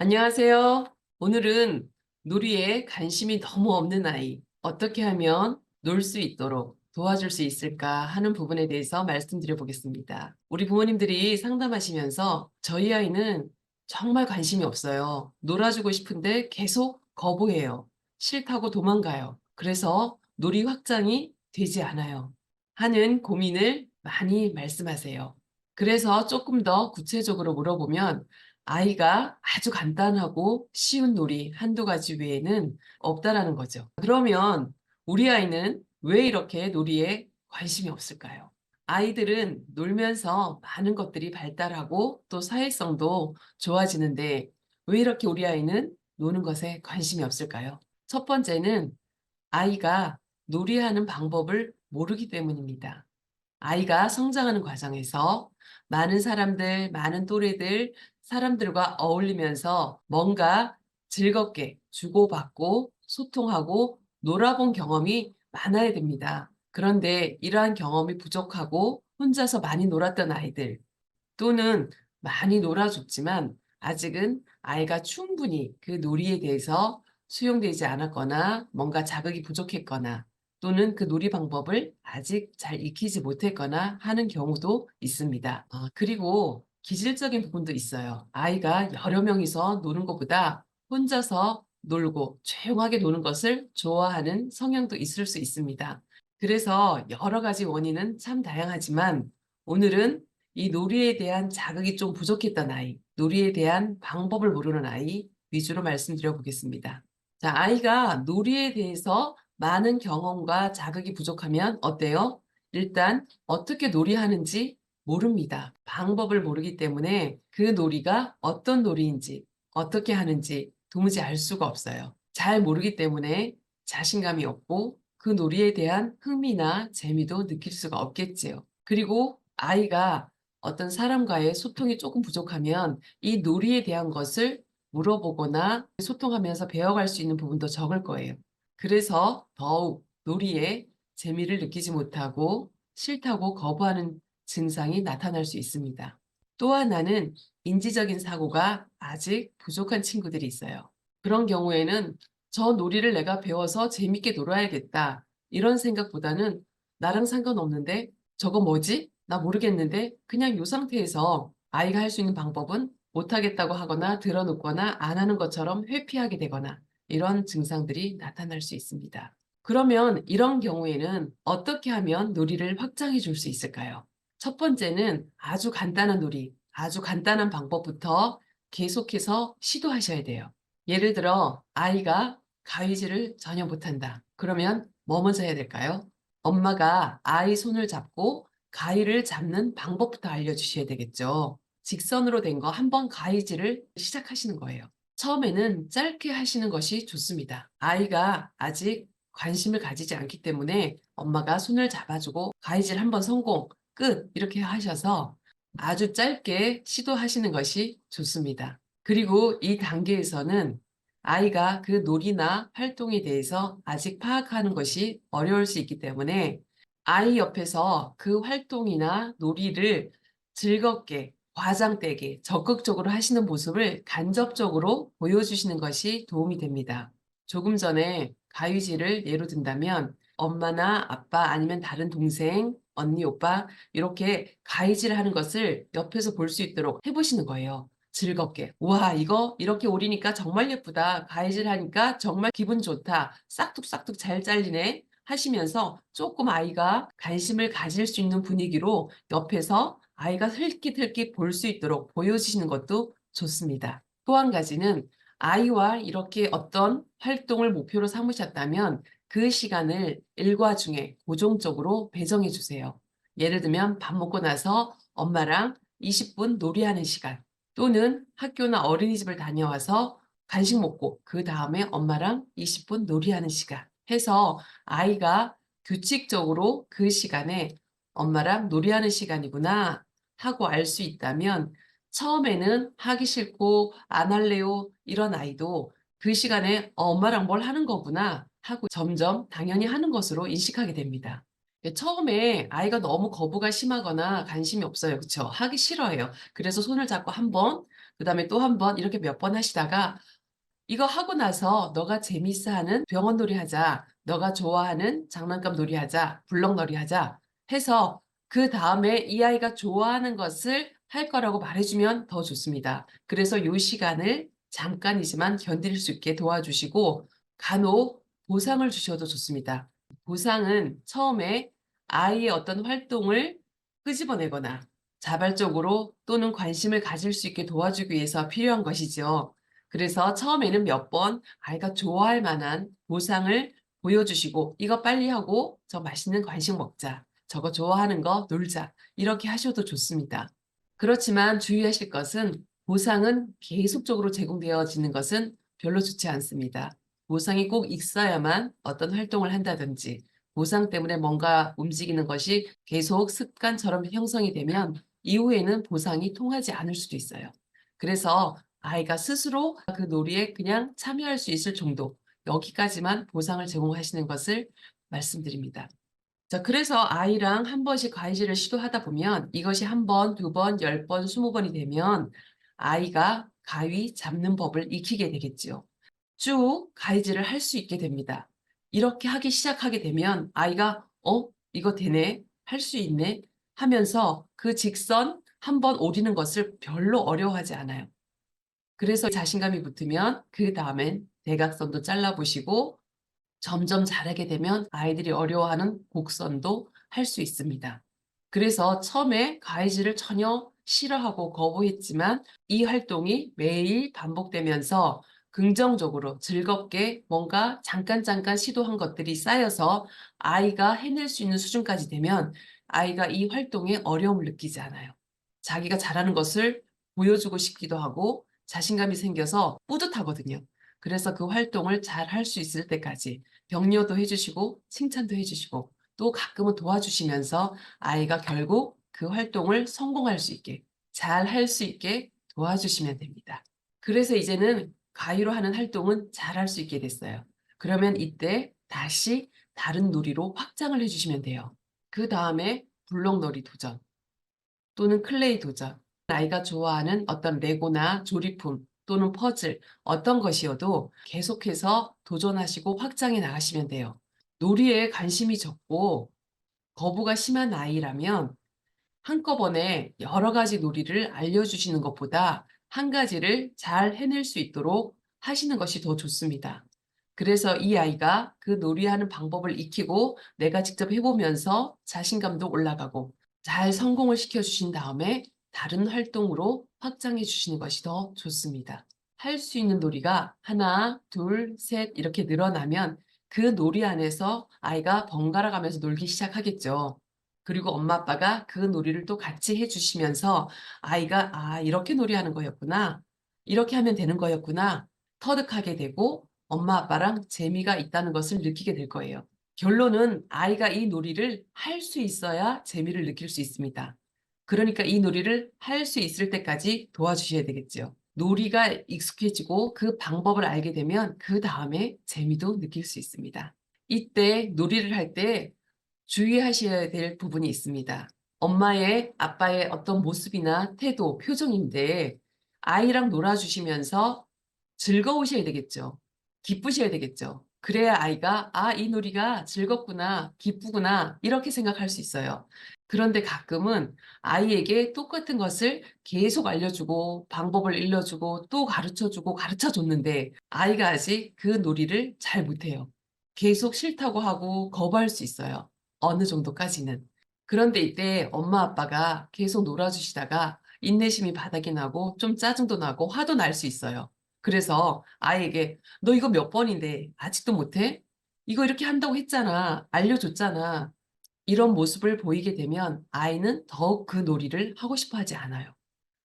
안녕하세요. 오늘은 놀이에 관심이 너무 없는 아이, 어떻게 하면 놀 수 있도록 도와줄 수 있을까 하는 부분에 대해서 말씀드려 보겠습니다. 우리 부모님들이 상담하시면서 저희 아이는 정말 관심이 없어요. 놀아주고 싶은데 계속 거부해요. 싫다고 도망가요. 그래서 놀이 확장이 되지 않아요. 하는 고민을 많이 말씀하세요. 그래서 조금 더 구체적으로 물어보면 아이가 아주 간단하고 쉬운 놀이 한두 가지 외에는 없다라는 거죠. 그러면 우리 아이는 왜 이렇게 놀이에 관심이 없을까요? 아이들은 놀면서 많은 것들이 발달하고 또 사회성도 좋아지는데 왜 이렇게 우리 아이는 노는 것에 관심이 없을까요? 첫 번째는 아이가 놀이하는 방법을 모르기 때문입니다. 아이가 성장하는 과정에서 많은 사람들, 많은 또래들, 사람들과 어울리면서 뭔가 즐겁게 주고받고 소통하고 놀아본 경험이 많아야 됩니다. 그런데 이러한 경험이 부족하고 혼자서 많이 놀았던 아이들 또는 많이 놀아줬지만 아직은 아이가 충분히 그 놀이에 대해서 수용되지 않았거나 뭔가 자극이 부족했거나 또는 그 놀이 방법을 아직 잘 익히지 못했거나 하는 경우도 있습니다. 그리고 기질적인 부분도 있어요. 아이가 여러 명이서 노는 것보다 혼자서 놀고 조용하게 노는 것을 좋아하는 성향도 있을 수 있습니다. 그래서 여러 가지 원인은 참 다양하지만 오늘은 이 놀이에 대한 자극이 좀 부족했던 아이, 놀이에 대한 방법을 모르는 아이 위주로 말씀드려 보겠습니다. 자, 아이가 놀이에 대해서 많은 경험과 자극이 부족하면 어때요? 일단 어떻게 놀이하는지 모릅니다. 방법을 모르기 때문에 그 놀이가 어떤 놀이인지, 어떻게 하는지 도무지 알 수가 없어요. 잘 모르기 때문에 자신감이 없고 그 놀이에 대한 흥미나 재미도 느낄 수가 없겠지요. 그리고 아이가 어떤 사람과의 소통이 조금 부족하면 이 놀이에 대한 것을 물어보거나 소통하면서 배워갈 수 있는 부분도 적을 거예요. 그래서 더욱 놀이에 재미를 느끼지 못하고 싫다고 거부하는 증상이 나타날 수 있습니다. 또 하나는 인지적인 사고가 아직 부족한 친구들이 있어요. 그런 경우에는 저 놀이를 내가 배워서 재밌게 놀아야겠다. 이런 생각보다는 나랑 상관없는데 저거 뭐지? 나 모르겠는데 그냥 이 상태에서 아이가 할 수 있는 방법은 못하겠다고 하거나 들어눕거나 안 하는 것처럼 회피하게 되거나 이런 증상들이 나타날 수 있습니다. 그러면 이런 경우에는 어떻게 하면 놀이를 확장해 줄 수 있을까요? 첫 번째는 아주 간단한 놀이, 아주 간단한 방법부터 계속해서 시도하셔야 돼요. 예를 들어 아이가 가위질을 전혀 못한다. 그러면 뭐 먼저 해야 될까요? 엄마가 아이 손을 잡고 가위를 잡는 방법부터 알려주셔야 되겠죠. 직선으로 된 거 한번 가위질을 시작하시는 거예요. 처음에는 짧게 하시는 것이 좋습니다. 아이가 아직 관심을 가지지 않기 때문에 엄마가 손을 잡아주고 가위질 한번 성공, 끝 이렇게 하셔서 아주 짧게 시도하시는 것이 좋습니다. 그리고 이 단계에서는 아이가 그 놀이나 활동에 대해서 아직 파악하는 것이 어려울 수 있기 때문에 아이 옆에서 그 활동이나 놀이를 즐겁게 과장되게 적극적으로 하시는 모습을 간접적으로 보여주시는 것이 도움이 됩니다. 조금 전에 가위질을 예로 든다면 엄마나 아빠 아니면 다른 동생, 언니, 오빠 이렇게 가위질 하는 것을 옆에서 볼 수 있도록 해보시는 거예요. 즐겁게. 와, 이거 이렇게 오리니까 정말 예쁘다. 가위질 하니까 정말 기분 좋다. 싹둑싹둑 잘 잘리네. 하시면서 조금 아이가 관심을 가질 수 있는 분위기로 옆에서 아이가 흘낏흘낏 볼 수 있도록 보여주시는 것도 좋습니다. 또 한 가지는 아이와 이렇게 어떤 활동을 목표로 삼으셨다면 그 시간을 일과 중에 고정적으로 배정해 주세요. 예를 들면 밥 먹고 나서 엄마랑 20분 놀이하는 시간 또는 학교나 어린이집을 다녀와서 간식 먹고 그 다음에 엄마랑 20분 놀이하는 시간 해서 아이가 규칙적으로 그 시간에 엄마랑 놀이하는 시간이구나 하고 알 수 있다면 처음에는 하기 싫고 안 할래요 이런 아이도 그 시간에 엄마랑 뭘 하는 거구나 하고 점점 당연히 하는 것으로 인식하게 됩니다. 처음에 아이가 너무 거부가 심하거나 관심이 없어요. 그쵸? 하기 싫어해요. 그래서 손을 잡고 한번 그다음에 또 한 번 이렇게 몇 번 하시다가 이거 하고 나서 너가 재밌어 하는 병원 놀이 하자. 너가 좋아하는 장난감 놀이 하자. 블럭놀이 하자. 해서 그다음에 이 아이가 좋아하는 것을 할 거라고 말해주면 더 좋습니다. 그래서 요 시간을 잠깐이지만 견딜 수 있게 도와주시고 간혹 보상을 주셔도 좋습니다. 보상은 처음에 아이의 어떤 활동을 끄집어내거나 자발적으로 또는 관심을 가질 수 있게 도와주기 위해서 필요한 것이죠. 그래서 처음에는 몇 번 아이가 좋아할 만한 보상을 보여주시고 이거 빨리 하고 저 맛있는 간식 먹자. 저거 좋아하는 거 놀자. 이렇게 하셔도 좋습니다. 그렇지만 주의하실 것은 보상은 계속적으로 제공되어지는 것은 별로 좋지 않습니다. 보상이 꼭 있어야만 어떤 활동을 한다든지 보상 때문에 뭔가 움직이는 것이 계속 습관처럼 형성이 되면 이후에는 보상이 통하지 않을 수도 있어요. 그래서 아이가 스스로 그 놀이에 그냥 참여할 수 있을 정도, 여기까지만 보상을 제공하시는 것을 말씀드립니다. 자, 그래서 아이랑 한 번씩 가위질을 시도하다 보면 이것이 한 번, 두 번, 10번, 20번이 되면 아이가 가위 잡는 법을 익히게 되겠지요. 쭉 가위질을 할 수 있게 됩니다. 이렇게 하기 시작하게 되면 아이가 이거 되네, 할 수 있네 하면서 그 직선 한 번 오리는 것을 별로 어려워하지 않아요. 그래서 자신감이 붙으면 그다음엔 대각선도 잘라보시고 점점 잘하게 되면 아이들이 어려워하는 곡선도 할 수 있습니다. 그래서 처음에 가위질을 전혀 싫어하고 거부했지만 이 활동이 매일 반복되면서 긍정적으로 즐겁게 뭔가 잠깐 시도한 것들이 쌓여서 아이가 해낼 수 있는 수준까지 되면 아이가 이 활동에 어려움을 느끼지 않아요. 자기가 잘하는 것을 보여주고 싶기도 하고 자신감이 생겨서 뿌듯하거든요. 그래서 그 활동을 잘 할 수 있을 때까지 격려도 해주시고 칭찬도 해주시고 또 가끔은 도와주시면서 아이가 결국 그 활동을 성공할 수 있게 잘 할 수 있게 도와주시면 됩니다. 그래서 이제는 가위로 하는 활동은 잘 할 수 있게 됐어요. 그러면 이때 다시 다른 놀이로 확장을 해주시면 돼요. 그 다음에 블록놀이 도전 또는 클레이 도전, 아이가 좋아하는 어떤 레고나 조립품 또는 퍼즐 어떤 것이어도 계속해서 도전하시고 확장해 나가시면 돼요. 놀이에 관심이 적고 거부가 심한 아이라면 한꺼번에 여러 가지 놀이를 알려주시는 것보다 한 가지를 잘 해낼 수 있도록 하시는 것이 더 좋습니다. 그래서 이 아이가 그 놀이하는 방법을 익히고 내가 직접 해보면서 자신감도 올라가고 잘 성공을 시켜주신 다음에 다른 활동으로 확장해 주시는 것이 더 좋습니다. 할 수 있는 놀이가 하나, 둘, 셋 이렇게 늘어나면 그 놀이 안에서 아이가 번갈아 가면서 놀기 시작하겠죠. 그리고 엄마 아빠가 그 놀이를 또 같이 해주시면서 아이가 이렇게 놀이하는 거였구나. 이렇게 하면 되는 거였구나. 터득하게 되고 엄마 아빠랑 재미가 있다는 것을 느끼게 될 거예요. 결론은 아이가 이 놀이를 할 수 있어야 재미를 느낄 수 있습니다. 그러니까 이 놀이를 할 수 있을 때까지 도와주셔야 되겠죠. 놀이가 익숙해지고 그 방법을 알게 되면 그 다음에 재미도 느낄 수 있습니다. 이때 놀이를 할 때 주의하셔야 될 부분이 있습니다. 엄마의, 아빠의 어떤 모습이나 태도, 표정인데 아이랑 놀아주시면서 즐거우셔야 되겠죠. 기쁘셔야 되겠죠. 그래야 아이가 이 놀이가 즐겁구나, 기쁘구나 이렇게 생각할 수 있어요. 그런데 가끔은 아이에게 똑같은 것을 계속 알려주고 방법을 일러주고 또 가르쳐주고 가르쳐줬는데 아이가 아직 그 놀이를 잘 못해요. 계속 싫다고 하고 거부할 수 있어요. 어느 정도까지는. 그런데 이때 엄마 아빠가 계속 놀아주시다가 인내심이 바닥이 나고 좀 짜증도 나고 화도 날 수 있어요. 그래서 아이에게 너 이거 몇 번인데 아직도 못해? 이거 이렇게 한다고 했잖아. 알려줬잖아. 이런 모습을 보이게 되면 아이는 더욱 그 놀이를 하고 싶어 하지 않아요.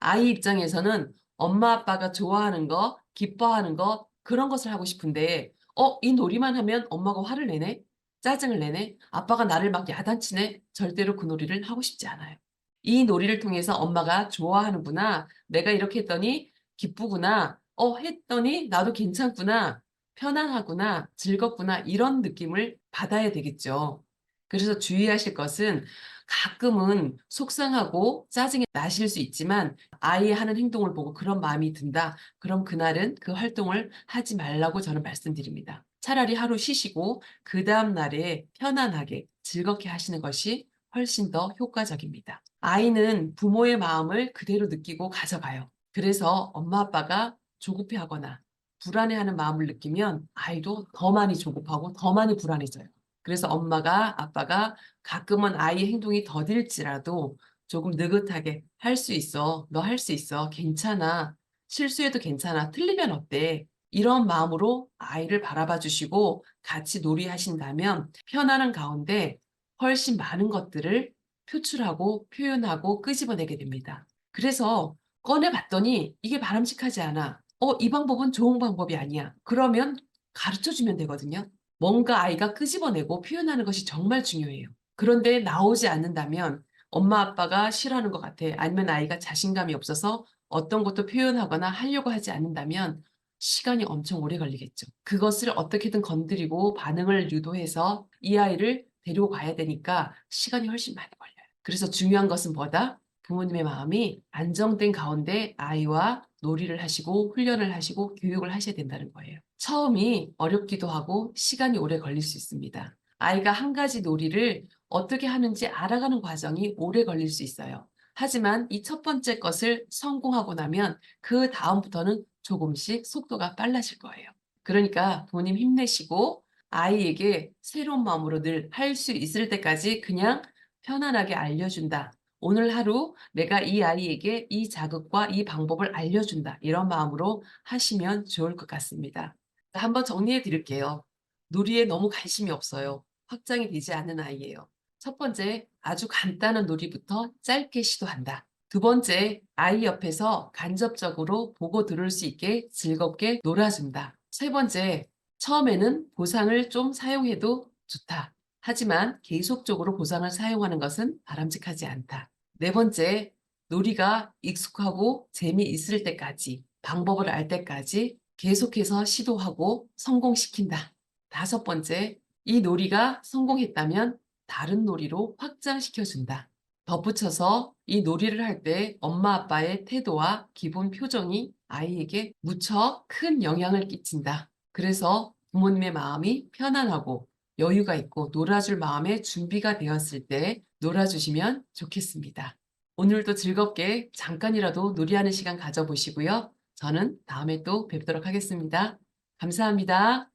아이 입장에서는 엄마 아빠가 좋아하는 거, 기뻐하는 거, 그런 것을 하고 싶은데, 이 놀이만 하면 엄마가 화를 내네? 짜증을 내네? 아빠가 나를 막 야단치네? 절대로 그 놀이를 하고 싶지 않아요. 이 놀이를 통해서 엄마가 좋아하는구나. 내가 이렇게 했더니 기쁘구나. 했더니 나도 괜찮구나. 편안하구나. 즐겁구나. 이런 느낌을 받아야 되겠죠. 그래서 주의하실 것은 가끔은 속상하고 짜증이 나실 수 있지만 아이의 하는 행동을 보고 그런 마음이 든다. 그럼 그날은 그 활동을 하지 말라고 저는 말씀드립니다. 차라리 하루 쉬시고 그 다음 날에 편안하게 즐겁게 하시는 것이 훨씬 더 효과적입니다. 아이는 부모의 마음을 그대로 느끼고 가져가요. 그래서 엄마 아빠가 조급해하거나 불안해하는 마음을 느끼면 아이도 더 많이 조급하고 더 많이 불안해져요. 그래서 엄마가 아빠가 가끔은 아이의 행동이 더딜지라도 조금 느긋하게 할 수 있어. 너 할 수 있어. 괜찮아. 실수해도 괜찮아. 틀리면 어때? 이런 마음으로 아이를 바라봐 주시고 같이 놀이하신다면 편안한 가운데 훨씬 많은 것들을 표출하고 표현하고 끄집어내게 됩니다. 그래서 꺼내 봤더니 이게 바람직하지 않아. 이 방법은 좋은 방법이 아니야. 그러면 가르쳐 주면 되거든요. 뭔가 아이가 끄집어내고 표현하는 것이 정말 중요해요. 그런데 나오지 않는다면 엄마 아빠가 싫어하는 것 같아. 아니면 아이가 자신감이 없어서 어떤 것도 표현하거나 하려고 하지 않는다면 시간이 엄청 오래 걸리겠죠. 그것을 어떻게든 건드리고 반응을 유도해서 이 아이를 데리고 가야 되니까 시간이 훨씬 많이 걸려요. 그래서 중요한 것은 뭐다? 부모님의 마음이 안정된 가운데 아이와 놀이를 하시고 훈련을 하시고 교육을 하셔야 된다는 거예요. 처음이 어렵기도 하고 시간이 오래 걸릴 수 있습니다. 아이가 한 가지 놀이를 어떻게 하는지 알아가는 과정이 오래 걸릴 수 있어요. 하지만 이 첫 번째 것을 성공하고 나면 그 다음부터는 조금씩 속도가 빨라질 거예요. 그러니까 부모님 힘내시고 아이에게 새로운 마음으로 늘 할 수 있을 때까지 그냥 편안하게 알려준다. 오늘 하루 내가 이 아이에게 이 자극과 이 방법을 알려준다. 이런 마음으로 하시면 좋을 것 같습니다. 한번 정리해 드릴게요. 놀이에 너무 관심이 없어요. 확장이 되지 않는 아이예요. 첫 번째, 아주 간단한 놀이부터 짧게 시도한다. 두 번째, 아이 옆에서 간접적으로 보고 들을 수 있게 즐겁게 놀아준다. 세 번째, 처음에는 보상을 좀 사용해도 좋다. 하지만 계속적으로 보상을 사용하는 것은 바람직하지 않다. 네 번째, 놀이가 익숙하고 재미있을 때까지, 방법을 알 때까지 계속해서 시도하고 성공시킨다. 다섯 번째, 이 놀이가 성공했다면 다른 놀이로 확장시켜준다. 덧붙여서 이 놀이를 할 때 엄마 아빠의 태도와 기본 표정이 아이에게 무척 큰 영향을 끼친다. 그래서 부모님의 마음이 편안하고 여유가 있고 놀아줄 마음의 준비가 되었을 때 놀아주시면 좋겠습니다. 오늘도 즐겁게 잠깐이라도 놀이하는 시간 가져보시고요. 저는 다음에 또 뵙도록 하겠습니다. 감사합니다.